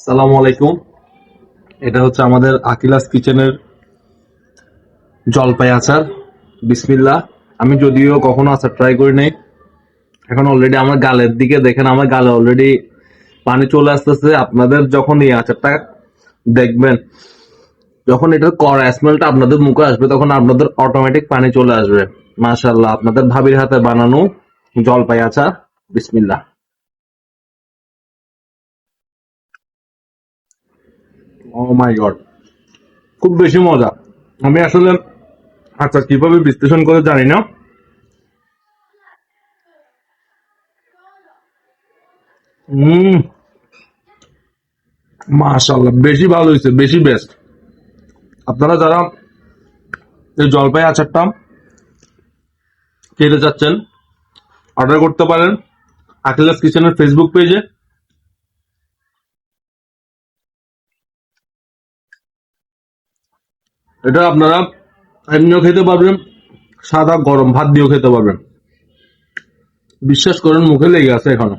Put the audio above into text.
সালামু আলাইকুম। এটা হচ্ছে আমাদের আকিলাস কিচেনের জলপাই আচার। বিসমিল্লাহ। আমি যদিও কখনো আচার ট্রাই করি নাই, এখন অলরেডি আমার গালের দিকে দেখেন, আমার গালে অলরেডি পানি চলে আসতেছে। আপনাদের যখন এই আচারটা দেখবেন, যখন এটার কড়া স্মেলটা আপনাদের মুখে আসবে, তখন আপনাদের অটোমেটিক পানি চলে আসবে। মাশাআল্লাহ, আপনাদের ভাবির হাতে বানানো জলপাই আচার। বিসমিল্লাহ। ও মাই গড, খুব বেশি মজা। আমি আসলে আচার কিভাবে বিশ্লেষণ করে জানি না। হুম, মাশাআল্লাহ, বেশি ভালো হয়েছে, বেশি বেস্ট। আপনারা যারা এই জলপাই আচারটা খেতে চাচ্ছেন, অর্ডার করতে পারেন আকিলাস কিচেনের ফেসবুক পেজে। এটা আপনারা এমনিও খেতে পারবেন, সাদা গরম ভাত দিয়েও খেতে পারবেন। বিশ্বাস করেন, মুখে লেগে আছে এখনো।